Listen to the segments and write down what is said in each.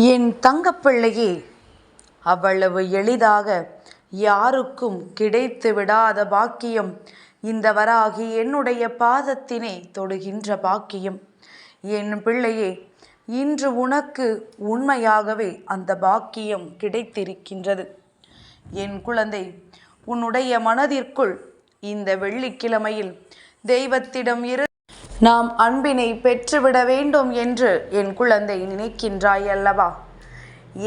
என் தங்கப்பிள்ளையே, அவ்வளவு எளிதாக யாருக்கும் கிடைத்து விடாத பாக்கியம் இந்த வராகி என்னுடைய பாதத்தினை தொடுகின்ற பாக்கியம். என் பிள்ளையே, இன்று உனக்கு உண்மையாகவே அந்த பாக்கியம் கிடைத்திருக்கின்றது. என் குழந்தை, உன்னுடைய மனதிற்குள் இந்த வெள்ளிக்கிழமையில் தெய்வத்திடம் நாம் அன்பினை பெற்றுவிட வேண்டும் என்று என் குழந்தை நினைக்கின்றாய் அல்லவா?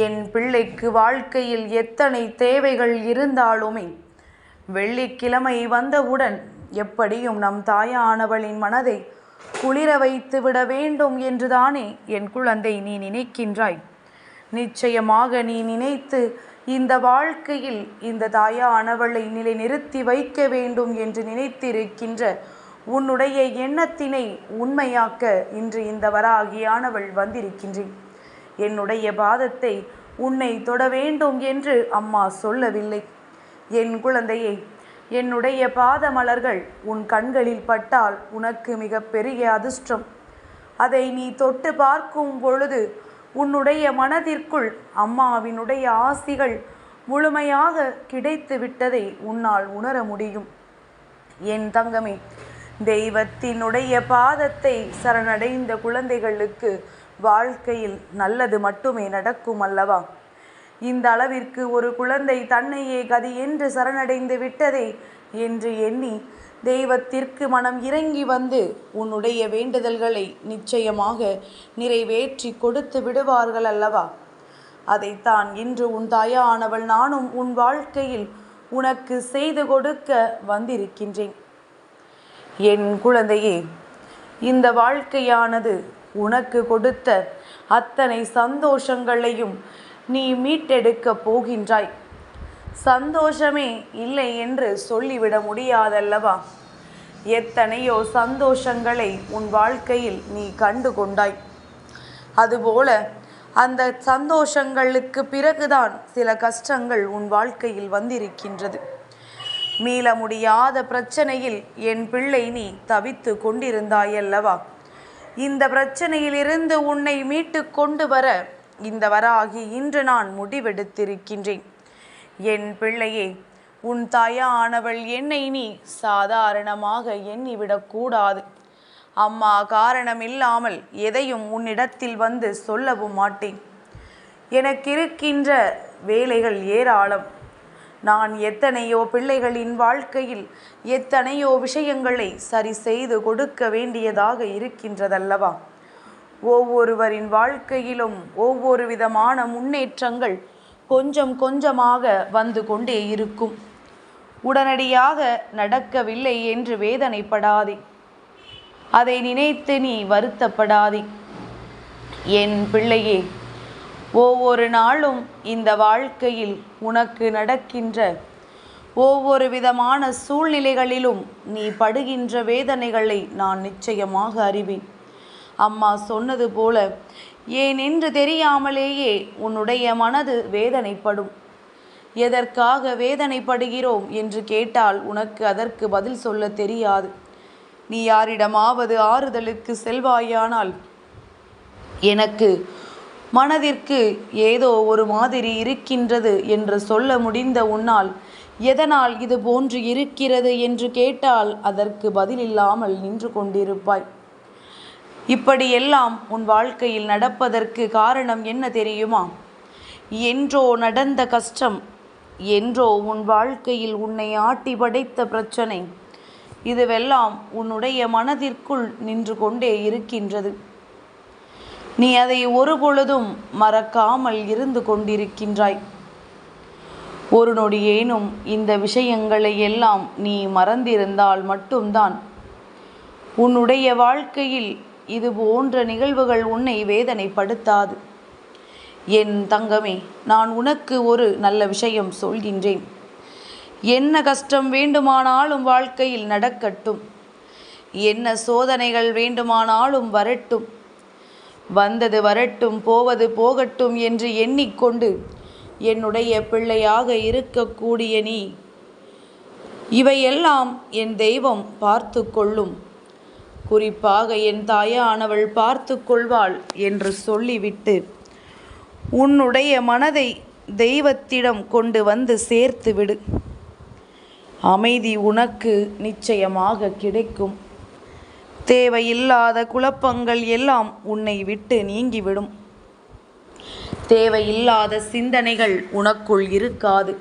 என் பிள்ளைக்கு வாழ்க்கையில் எத்தனை தேவைகள் இருந்தாலுமே வெள்ளிக்கிழமை வந்தவுடன் எப்படியும் நம் தாயானவளின் மனதை குளிர வைத்து விட வேண்டும் என்றுதானே என் குழந்தை நீ நினைக்கின்றாய். நிச்சயமாக நீ நினைத்து இந்த வாழ்க்கையில் இந்த தாயானவளை நிலைநிறுத்தி வைக்க வேண்டும் என்று நினைத்திருக்கின்ற உன்னுடைய எண்ணத்தினை உண்மையாக்க இன்று இந்த வராகியானவள் வந்திருக்கின்றேன். என்னுடைய பாதத்தை உன்னை தொட வேண்டும் என்று அம்மா சொல்லவில்லை. என் குழந்தையை, என்னுடைய பாதமலர்கள் உன் கண்களில் பட்டால் உனக்கு மிக பெரிய அதிர்ஷ்டம். அதை நீ தொட்டு பார்க்கும் பொழுது உன்னுடைய மனதிற்குள் அம்மாவினுடைய ஆசிகள் முழுமையாக கிடைத்து விட்டதை உன்னால் உணர முடியும். என் தங்கமே, தெய்வத்தினுடைய பாதத்தை சரணடைந்த குழந்தைகளுக்கு வாழ்க்கையில் நல்லது மட்டுமே நடக்கும் அல்லவா? இந்த அளவிற்கு ஒரு குழந்தை தன்னையே கதி என்று சரணடைந்து விட்டதே என்று எண்ணி தெய்வத்திற்கு மனம் இறங்கி வந்து உன்னுடைய வேண்டுதல்களை நிச்சயமாக நிறைவேற்றி கொடுத்து விடுவார்கள் அல்லவா? அதைத்தான் இன்று உன் தாயானவள் நானும் உன் வாழ்க்கையில் உனக்கு செய்து கொடுக்க வந்திருக்கின்றேன். என் குழந்தையே, இந்த வாழ்க்கையானது உனக்கு கொடுத்த அத்தனை சந்தோஷங்களையும் நீ மீட்டெடுக்கப் போகின்றாய். சந்தோஷமே இல்லை என்று சொல்லிவிட முடியாதல்லவா? எத்தனையோ சந்தோஷங்களை உன் வாழ்க்கையில் நீ கண்டு கொண்டாய். அதுபோல அந்த சந்தோஷங்களுக்கு பிறகுதான் சில கஷ்டங்கள் உன் வாழ்க்கையில் வந்திருக்கின்றது. மீள முடியாத பிரச்சனையில் என் பிள்ளை நீ தவித்து கொண்டிருந்தாயல்லவா? இந்த பிரச்சனையிலிருந்து உன்னை மீட்டு கொண்டு வர இந்த வராகி இன்று நான் முடிவெடுத்திருக்கின்றேன். என் பிள்ளையே, உன் தாயானவள் என்னை நீ சாதாரணமாக எண்ணிவிடக்கூடாது. அம்மா காரணமில்லாமல் எதையும் உன்னிடத்தில் வந்து சொல்லவும் மாட்டேன். எனக்கு இருக்கின்ற வேலைகள் ஏராளம். நான் எத்தனையோ பிள்ளைகளின் வாழ்க்கையில் எத்தனையோ விஷயங்களை சரி செய்து கொடுக்க வேண்டியதாக இருக்கின்றதல்லவா? ஒவ்வொருவரின் வாழ்க்கையிலும் ஒவ்வொரு விதமான முன்னேற்றங்கள் கொஞ்சம் கொஞ்சமாக வந்து கொண்டே இருக்கும். உடனடியாக நடக்கவில்லை என்று வேதனைப்படாதே. அதை நினைத்து நீ வருத்தப்படாதே. என் பிள்ளையே, ஒவ்வொரு நாளும் இந்த வாழ்க்கையில் உனக்கு நடக்கின்ற ஒவ்வொரு விதமான சூழ்நிலைகளிலும் நீ படுகின்ற வேதனைகளை நான் நிச்சயமாக அறிவேன். அம்மா சொன்னது போல ஏனென்று தெரியாமலேயே உன்னுடைய மனது வேதனைப்படும். எதற்காக வேதனைப்படுகிறோம் என்று கேட்டால் உனக்கு அதற்கு பதில் சொல்ல தெரியாது. நீ யாரிடமாவது ஆறுதலுக்கு செல்வாயானால், எனக்கு மனதிற்கு ஏதோ ஒரு மாதிரி இருக்கின்றது என்று சொல்ல முடிந்த உன்னால் எதனால் இது போன்று இருக்கிறது என்று கேட்டால் அதற்கு பதிலில்லாமல் நின்று கொண்டிருப்பாய். இப்படியெல்லாம் உன் வாழ்க்கையில் நடப்பதற்கு காரணம் என்ன தெரியுமா? என்றோ நடந்த கஷ்டம், என்றோ உன் வாழ்க்கையில் உன்னை ஆட்டி படைத்த பிரச்சனை, இதுவெல்லாம் உன்னுடைய மனதிற்குள் நின்று கொண்டே இருக்கின்றது. நீ அதை ஒரு பொழுதும் மறக்காமல் இருந்து கொண்டிருக்கின்றாய். ஒரு நொடியேனும் இந்த விஷயங்களை எல்லாம் நீ மறந்திருந்தால் மட்டும்தான் உன்னுடைய வாழ்க்கையில் இது போன்ற நிகழ்வுகள் உன்னை வேதனைப்படுத்தாது. என் தங்கமே, நான் உனக்கு ஒரு நல்ல விஷயம் சொல்கின்றேன். என்ன கஷ்டம் வேண்டுமானாலும் வாழ்க்கையில் நடக்கட்டும், என்ன சோதனைகள் வேண்டுமானாலும் வரட்டும், வந்தது வரட்டும், போவது போகட்டும் என்று எண்ணிக்கொண்டு என்னுடைய பிள்ளையாக இருக்கக்கூடிய நீ, இவையெல்லாம் என் தெய்வம் பார்த்து கொள்ளும், குறிப்பாக என் தாயானவள் பார்த்து கொள்வாள் என்று சொல்லிவிட்டு உன்னுடைய மனதை தெய்வத்திடம் கொண்டு வந்து சேர்த்து விடு. அமைதி உனக்கு நிச்சயமாக கிடைக்கும். தேவையில்லாத குழப்பங்கள் எல்லாம் உன்னை விட்டு நீங்கிவிடும். தேவையில்லாத சிந்தனைகள் உனக்குள் இருக்காது.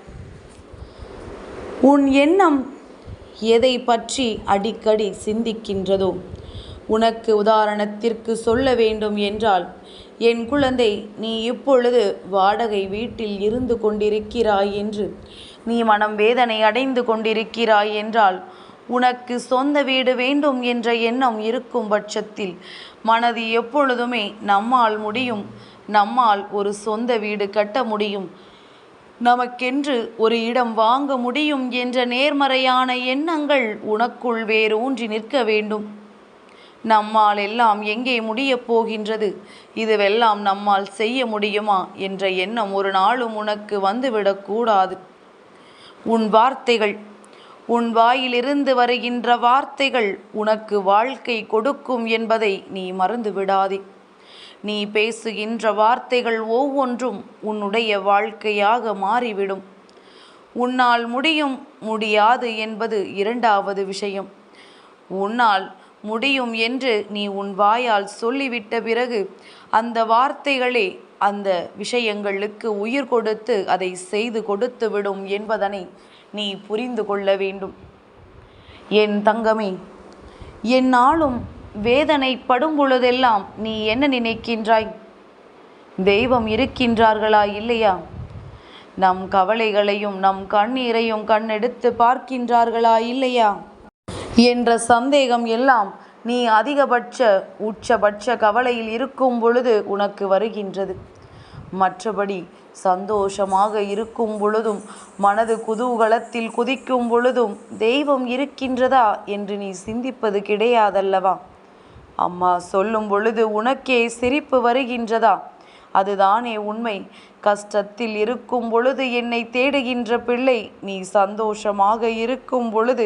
உன் எண்ணம் எதை பற்றி அடிக்கடி சிந்திக்கின்றதோ, உனக்கு உதாரணத்திற்கு சொல்ல வேண்டும் என்றால், என் குழந்தை, நீ இப்பொழுது வாடகை வீட்டில் இருந்து கொண்டிருக்கிறாய் என்று நீ மனம் வேதனை அடைந்து கொண்டிருக்கிறாய் என்றால், உனக்கு சொந்த வீடு வேண்டும் என்ற எண்ணம் இருக்கும் பட்சத்தில் மனது எப்பொழுதுமே நம்மால் முடியும், நம்மால் ஒரு சொந்த வீடு கட்ட முடியும், நமக்கென்று ஒரு இடம் வாங்க முடியும் என்ற நேர்மறையான எண்ணங்கள் உனக்குள் வேரூன்றி நிற்க வேண்டும். நம்மால் எல்லாம் எங்கே முடியப் போகின்றது, இதுவெல்லாம் நம்மால் செய்ய முடியுமா என்ற எண்ணம் ஒரு நாளும் உனக்கு வந்துவிடக்கூடாது. உன் வார்த்தைகள், உன் வாயிலிருந்து வருகின்ற வார்த்தைகள் உனக்கு வாழ்க்கை கொடுக்கும் என்பதை நீ மறந்து விடாதே. நீ பேசுகின்ற வார்த்தைகள் ஒவ்வொன்றும் உன்னுடைய வாழ்க்கையாக மாறிவிடும். உன்னால் முடியும், முடியாது என்பது இரண்டாவது விஷயம். உன்னால் முடியும் என்று நீ உன் வாயால் சொல்லிவிட்ட பிறகு அந்த வார்த்தைகளே அந்த விஷயங்களுக்கு உயிர் கொடுத்து அதை செய்து கொடுத்து விடும் என்பதனை நீ புரிந்து கொள்ள வேண்டும். என் தங்கமே, என்னாலும் வேதனைப்படும் பொழுதெல்லாம் நீ என்ன நினைக்கின்றாய்? தெய்வம் இருக்கின்றார்களா இல்லையா? நம் கவலைகளையும் நம் கண்ணீரையும் கண்ணெடுத்து பார்க்கின்றார்களா இல்லையா என்ற சந்தேகம் எல்லாம் நீ அதிகபட்ச உச்சபட்ச கவலையில் இருக்கும் பொழுது உனக்கு வருகின்றது. மற்றபடி சந்தோஷமாக இருக்கும் பொழுதும் மனது குதூகலத்தில் குதிக்கும் பொழுதும் தெய்வம் இருக்கின்றதா என்று நீ சிந்திப்பது கிடையாதல்லவா? அம்மா சொல்லும் பொழுது உனக்கே சிரிப்பு வருகின்றதா? அதுதானே உண்மை. கஷ்டத்தில் இருக்கும் பொழுது என்னை தேடுகின்ற பிள்ளை, நீ சந்தோஷமாக இருக்கும் பொழுது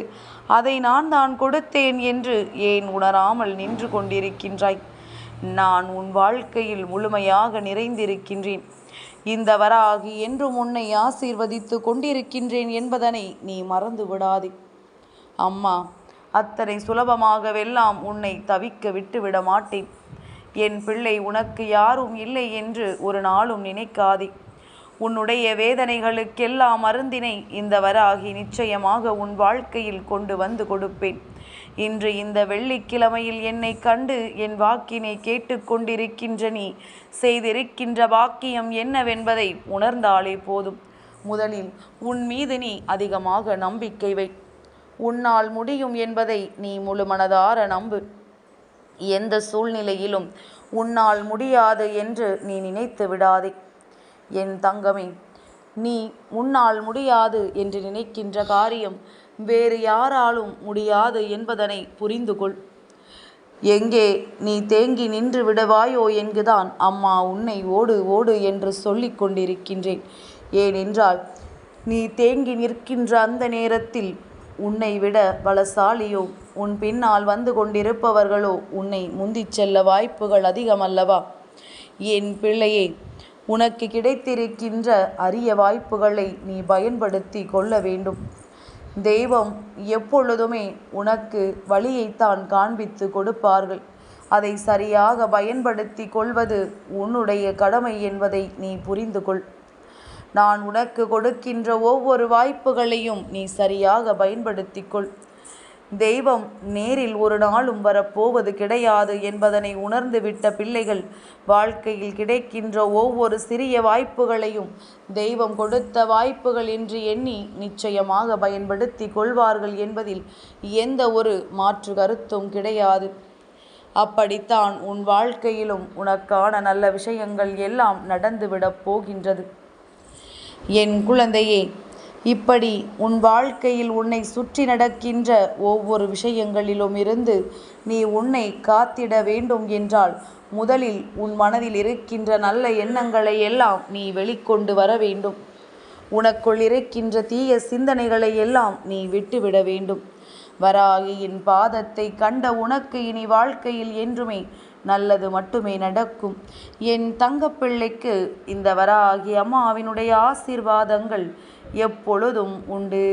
அதை நான் தான் கொடுத்தேன் என்று ஏன் உணராமல் நின்று கொண்டிருக்கின்றாய்? நான் உன் வாழ்க்கையில் முழுமையாக நிறைந்திருக்கின்றேன். இந்த வராகி என்றும் உன்னை ஆசீர்வதித்து கொண்டிருக்கின்றேன் என்பதனை நீ மறந்து விடாதே. அம்மா அத்தனை சுலபமாகவெல்லாம் உன்னை தவிக்க விட்டு விட மாட்டேன். என் பிள்ளை, உனக்கு யாரும் இல்லை என்று ஒரு நாளும் நினைக்காதே. உன்னுடைய வேதனைகளுக்கெல்லாம் மருந்தினை இந்த வராகி நிச்சயமாக உன் வாழ்க்கையில் கொண்டு வந்து கொடுப்பேன். இன்று இந்த வெள்ளிக்கிழமையில் என்னை கண்டு என் வாக்கினை கேட்டுக்கொண்டிருக்கின்ற நீ செய்திருக்கின்ற பாக்கியம் என்னவென்பதை உணர்ந்தாலே போதும். முதலில் உன் மீது நீ அதிகமாக நம்பிக்கை வை. உன்னால் முடியும் என்பதை நீ முழு மனதார நம்பு. எந்த சூழ்நிலையிலும் உன்னால் முடியாது என்று நீ நினைத்து விடாதே. என் தங்கமே, நீ உன்னால் முடியாது என்று நினைக்கின்ற காரியம் வேறு யாராலும் முடியாது என்பதனை புரிந்து கொள். எங்கே நீ தேங்கி நின்று விடுவாயோ என்குதான் அம்மா உன்னை ஓடு ஓடு என்று சொல்லி கொண்டிருக்கின்றேன். ஏனென்றால் நீ தேங்கி நிற்கின்ற அந்த நேரத்தில் உன்னை விட பலசாலியோ, உன் பின்னால் வந்து கொண்டிருப்பவர்களோ உன்னை முந்திச் செல்ல வாய்ப்புகள் அதிகமல்லவா? என் பிள்ளையே, உனக்கு கிடைத்திருக்கின்ற அரிய வாய்ப்புகளை நீ பயன்படுத்தி கொள்ள வேண்டும். தெய்வம் எப்பொழுதுமே உனக்கு வழியைத்தான் காண்பித்து கொடுப்பார்கள். அதை சரியாக பயன்படுத்தி கொள்வது உன்னுடைய கடமை என்பதை நீ புரிந்து கொள். நான் உனக்கு கொடுக்கின்ற ஒவ்வொரு வாய்ப்புகளையும் நீ சரியாக பயன்படுத்தி கொள். தெய்வம் நேரில் ஒரு நாளும் வரப்போவது கிடையாது என்பதனை உணர்ந்துவிட்ட பிள்ளைகள் வாழ்க்கையில் கிடைக்கின்ற ஒவ்வொரு சிறிய வாய்ப்புகளையும் தெய்வம் கொடுத்த வாய்ப்புகள் என்று எண்ணி நிச்சயமாக பயன்படுத்தி கொள்வார்கள் என்பதில் எந்த ஒரு மாற்று கருத்தும் கிடையாது. அப்படித்தான் உன் வாழ்க்கையிலும் உனக்கான நல்ல விஷயங்கள் எல்லாம் நடந்துவிடப் போகின்றது. என் குழந்தையே, இப்படி உன் வாழ்க்கையில் உன்னை சுற்றி நடக்கின்ற ஒவ்வொரு விஷயங்களிலும் இருந்து நீ உன்னை காத்திட வேண்டும் என்றால் முதலில் உன் மனதில் இருக்கின்ற நல்ல எண்ணங்களை எல்லாம் நீ வெளிக்கொண்டு வர வேண்டும். உனக்குள் இருக்கின்ற தீய சிந்தனைகளை எல்லாம் நீ விட்டுவிட வேண்டும். வராகியின் பாதத்தை கண்ட உனக்கு இனி வாழ்க்கையில் என்றுமே நல்லது மட்டுமே நடக்கும். என் தங்கப்பிள்ளைக்கு இந்த வராகி அம்மாவினுடைய ஆசீர்வாதங்கள் எப்பொழுதும் உண்டு.